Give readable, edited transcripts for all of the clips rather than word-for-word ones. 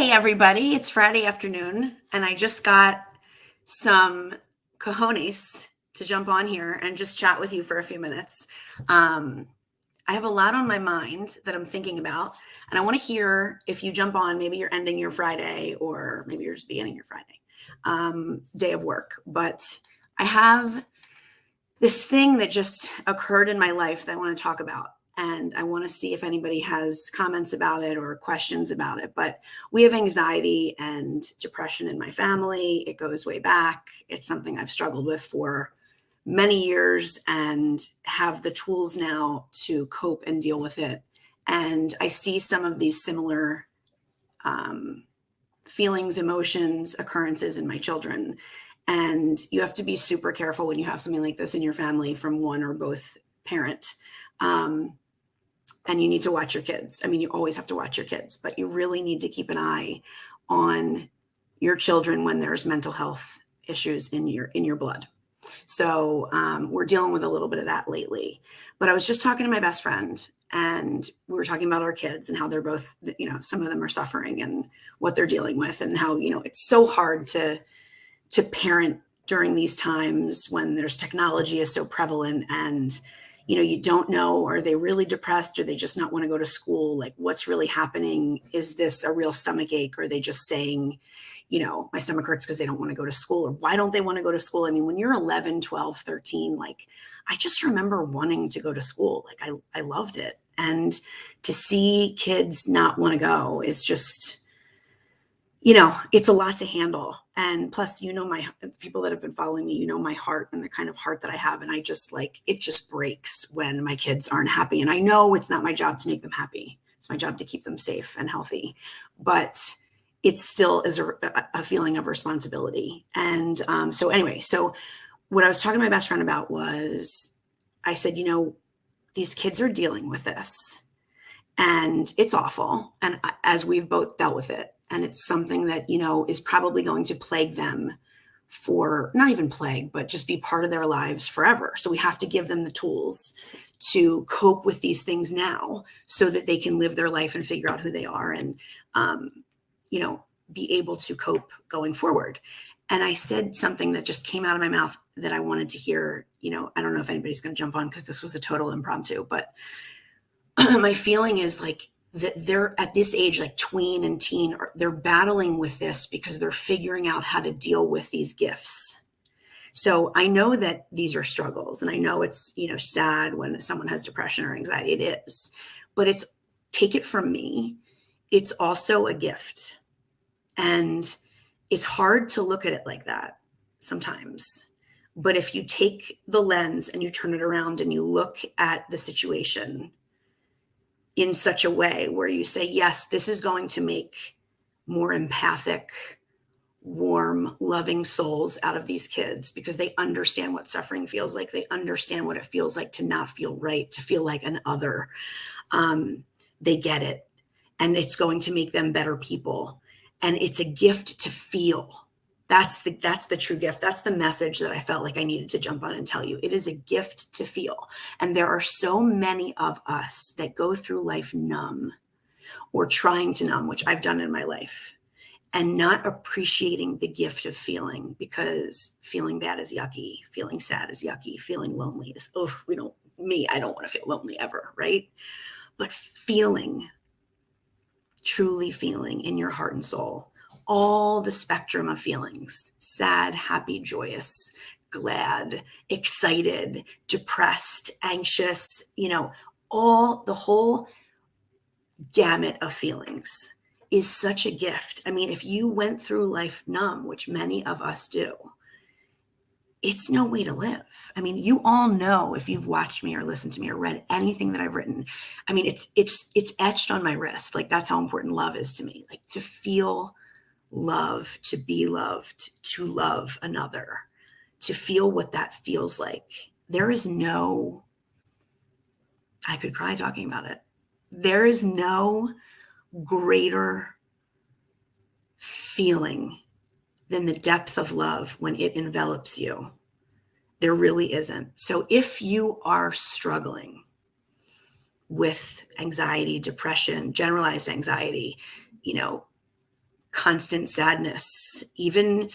Hey, everybody, it's Friday afternoon, and I just got some cojones to jump on here and just chat with you for a few minutes. I have a lot on my mind that I'm thinking about, and I want to hear if you jump on. Maybe you're ending your Friday, or maybe you're just beginning your Friday day of work. But I have this thing that just occurred in my life that I want to talk about. And I want to see if anybody has comments about it or questions about it. But we have anxiety and depression in my family. It goes way back. It's something I've struggled with for many years and have the tools now to cope and deal with it. And I see some of these similar feelings, emotions, occurrences in my children. And you have to be super careful when you have something like this in your family from one or both parent. And you need to watch your kids. I mean, you always have to watch your kids, but you really need to keep an eye on your children when there's mental health issues in your blood. So we're dealing with a little bit of that lately. But I was just talking to my best friend, and we were talking about our kids and how they're both, some of them are suffering and what they're dealing with, and how, it's so hard to parent during these times when there's technology is so prevalent, and you don't know, are they really depressed? Or they just not want to go to school? Like, what's really happening? Is this a real stomach ache? Or are they just saying, my stomach hurts because they don't want to go to school? Or why don't they want to go to school? I mean, when you're 11, 12, 13, like, I just remember wanting to go to school. Like, I loved it. And to see kids not want to go is just, it's a lot to handle. And plus, my people that have been following me, my heart and the kind of heart that I have. And I just it just breaks when my kids aren't happy. And I know it's not my job to make them happy. It's my job to keep them safe and healthy. But it still is a feeling of responsibility. And so what I was talking to my best friend about was, I said, these kids are dealing with this, and it's awful. And as we've both dealt with it, and it's something that, is probably going to plague them for, not even plague, but just be part of their lives forever. So we have to give them the tools to cope with these things now so that they can live their life and figure out who they are and, be able to cope going forward. And I said something that just came out of my mouth that I wanted to hear. I don't know if anybody's going to jump on because this was a total impromptu, but my feeling is like, that they're at this age, like tween and teen, they're battling with this because they're figuring out how to deal with these gifts. So I know that these are struggles, and I know it's, sad when someone has depression or anxiety. It is, but take it from me, it's also a gift. And it's hard to look at it like that sometimes. But if you take the lens and you turn it around and you look at the situation in such a way where you say, yes, this is going to make more empathic, warm, loving souls out of these kids, because they understand what suffering feels like. They understand what it feels like to not feel right, to feel like an other. They get it. And it's going to make them better people. And it's a gift to feel. That's the true gift. That's the message that I felt like I needed to jump on and tell you. It is a gift to feel. And there are so many of us that go through life numb, or trying to numb, which I've done in my life, and not appreciating the gift of feeling, because feeling bad is yucky. Feeling sad is yucky. Feeling lonely is, I don't want to feel lonely ever, right? But truly feeling in your heart and soul, all the spectrum of feelings: sad, happy, joyous, glad, excited, depressed, anxious, the whole gamut of feelings is such a gift. I mean, if you went through life numb, which many of us do, it's no way to live. I mean, you all know, if you've watched me or listened to me or read anything that I've written, I mean, it's etched on my wrist. Like, that's how important love is to me. Like, to feel love, to be loved, to love another, to feel what that feels like. There is no, I could cry talking about it. There is no greater feeling than the depth of love when it envelops you. There really isn't. So if you are struggling with anxiety, depression, generalized anxiety, constant sadness, even,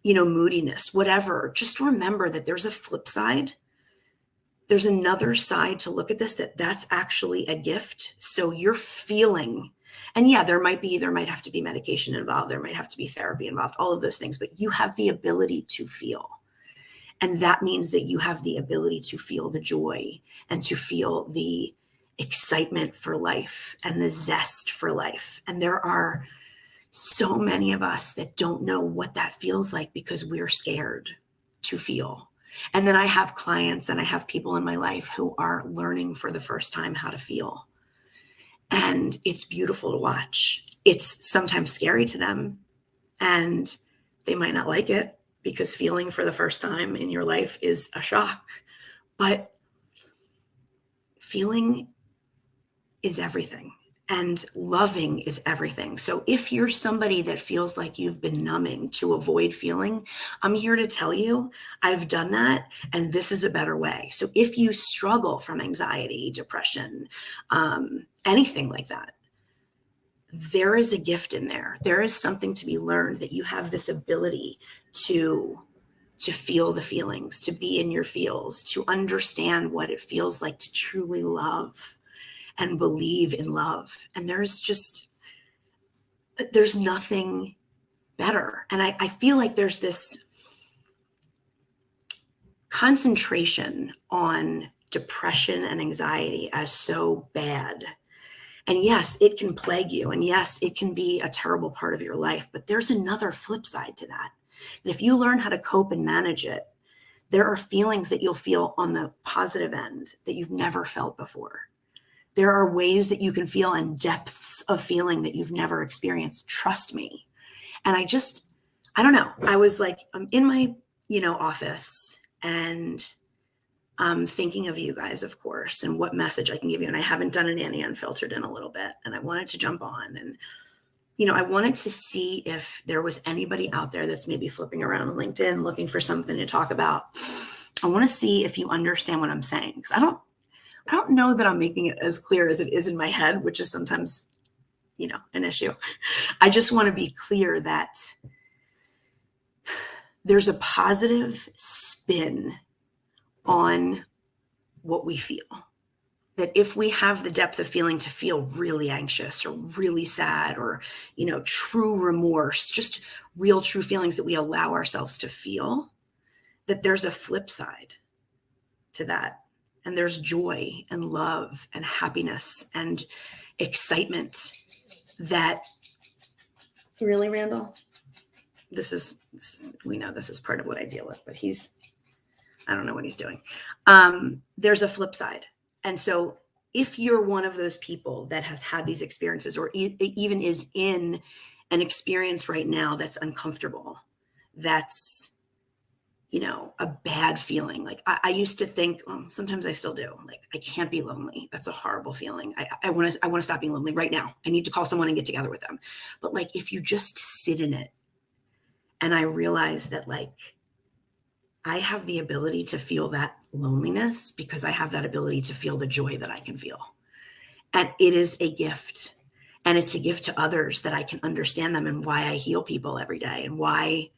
moodiness, whatever, just remember that there's a flip side. There's another side to look at this, that's actually a gift. So you're feeling, and yeah, there might have to be medication involved. There might have to be therapy involved, all of those things, but you have the ability to feel. And that means that you have the ability to feel the joy and to feel the excitement for life and the zest for life. And there are so many of us that don't know what that feels like because we're scared to feel. And then I have clients and I have people in my life who are learning for the first time how to feel. And it's beautiful to watch. It's sometimes scary to them and they might not like it because feeling for the first time in your life is a shock. But feeling is everything. And loving is everything. So if you're somebody that feels like you've been numbing to avoid feeling, I'm here to tell you, I've done that, and this is a better way. So if you struggle from anxiety, depression, anything like that, there is a gift in there. There is something to be learned, that you have this ability to feel the feelings, to be in your feels, to understand what it feels like to truly love and believe in love. And there's nothing better. And I feel like there's this concentration on depression and anxiety as so bad. And yes, it can plague you. And yes, it can be a terrible part of your life, but there's another flip side to that. And if you learn how to cope and manage it, there are feelings that you'll feel on the positive end that you've never felt before. There are ways that you can feel and depths of feeling that you've never experienced. Trust me. And I don't know. I was like, I'm in my, office, and I'm thinking of you guys, of course, and what message I can give you. And I haven't done an Annie Unfiltered in a little bit, and I wanted to jump on. And, I wanted to see if there was anybody out there that's maybe flipping around on LinkedIn looking for something to talk about. I want to see if you understand what I'm saying, because I don't know that I'm making it as clear as it is in my head, which is sometimes, an issue. I just want to be clear that there's a positive spin on what we feel. That if we have the depth of feeling to feel really anxious or really sad or, true remorse, just real true feelings that we allow ourselves to feel, that there's a flip side to that. And there's joy and love and happiness and excitement that really, Randall, we know this is part of what I deal with, but I don't know what he's doing. There's a flip side. And so if you're one of those people that has had these experiences or even is in an experience right now that's uncomfortable, that's, a bad feeling. Like I used to think, sometimes I still do, like, I can't be lonely. That's a horrible feeling. I want to stop being lonely right now. I need to call someone and get together with them. But like, if you just sit in it, and I realize that like, I have the ability to feel that loneliness because I have that ability to feel the joy that I can feel. And it is a gift. And it's a gift to others that I can understand them and why I heal people every day and why,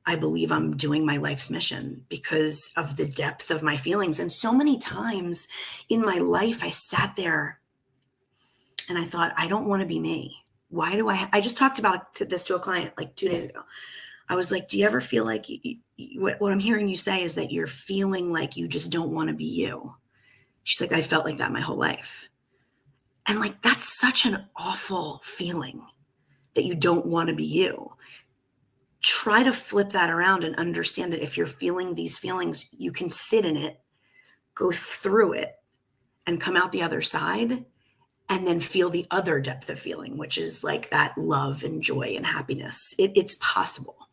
I believe I'm doing my life's mission because of the depth of my feelings. And so many times in my life, I sat there and I thought, I don't want to be me. Why do I just talked about this to a client like 2 days ago. I was like, do you ever feel like what I'm hearing you say is that you're feeling like you just don't want to be you? She's like, I felt like that my whole life. And like, that's such an awful feeling that you don't want to be you. Try to flip that around and understand that if you're feeling these feelings, you can sit in it, go through it, and come out the other side, and then feel the other depth of feeling, which is like that love and joy and happiness. It's possible.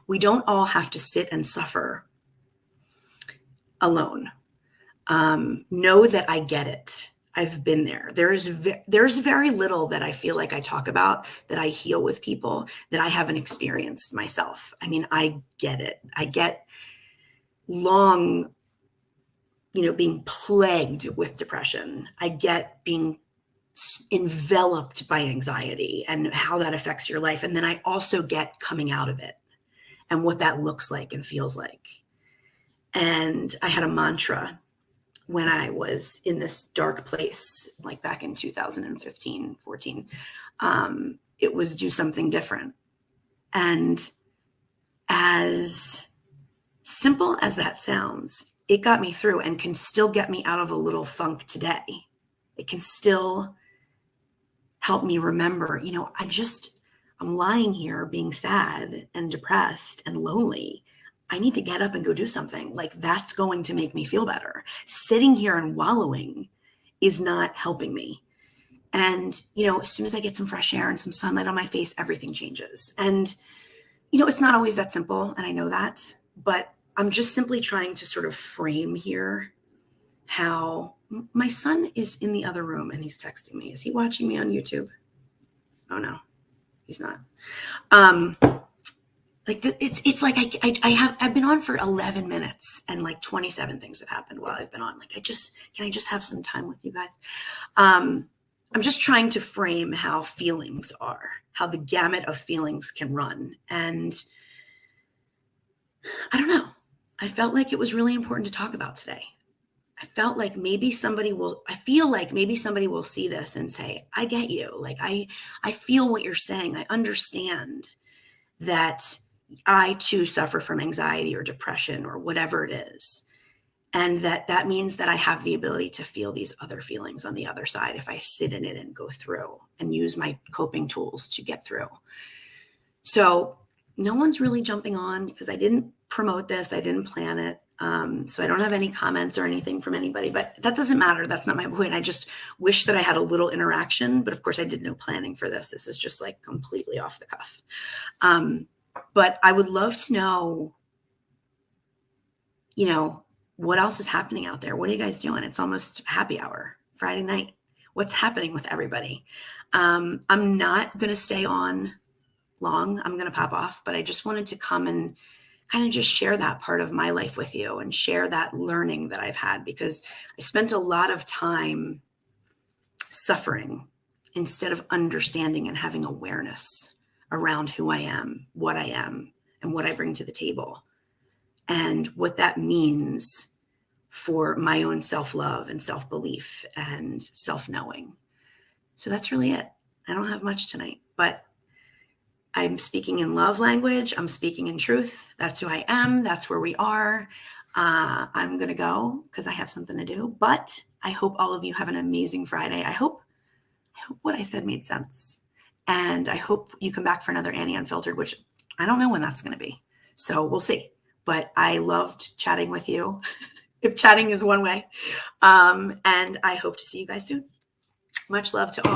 We don't all have to sit and suffer alone. Know that I get it. I've been there. There's very little that I feel like I talk about that I heal with people that I haven't experienced myself. I mean, I get it. I get being plagued with depression. I get being enveloped by anxiety and how that affects your life. And then I also get coming out of it and what that looks like and feels like. And I had a mantra when I was in this dark place, like back in 2015, 14. It was do something different. And as simple as that sounds, it got me through and can still get me out of a little funk today. It can still help me remember, I'm lying here being sad and depressed and lonely. I need to get up and go do something. Like, that's going to make me feel better. Sitting here and wallowing is not helping me. And, as soon as I get some fresh air and some sunlight on my face, everything changes. And, it's not always that simple. And I know that, but I'm just simply trying to sort of frame here how my son is in the other room and he's texting me. Is he watching me on YouTube? Oh no, he's not. It's like I've been on for 11 minutes and like 27 things have happened while I've been on. Like, can I just have some time with you guys? I'm just trying to frame how feelings are, how the gamut of feelings can run. And I don't know. I felt like it was really important to talk about today. I felt like maybe somebody will see this and say, I get you. Like, I feel what you're saying. I understand that I too suffer from anxiety or depression or whatever it is. And that means that I have the ability to feel these other feelings on the other side if I sit in it and go through and use my coping tools to get through. So no one's really jumping on because I didn't promote this. I didn't plan it. So I don't have any comments or anything from anybody, but that doesn't matter. That's not my point. I just wish that I had a little interaction, but of course I did no planning for this. This is just like completely off the cuff. But I would love to know, what else is happening out there? What are you guys doing? It's almost happy hour, Friday night. What's happening with everybody? I'm not going to stay on long. I'm going to pop off, but I just wanted to come and kind of just share that part of my life with you and share that learning that I've had, because I spent a lot of time suffering instead of understanding and having awareness around who I am, and what I bring to the table, and what that means for my own self-love and self-belief and self-knowing. So that's really it. I don't have much tonight, but I'm speaking in love language. I'm speaking in truth. That's who I am. That's where we are. I'm going to go because I have something to do, but I hope all of you have an amazing Friday. I hope what I said made sense. And I hope you come back for another Annie Unfiltered, which I don't know when that's going to be. So we'll see. But I loved chatting with you, if chatting is one way. And I hope to see you guys soon. Much love to all.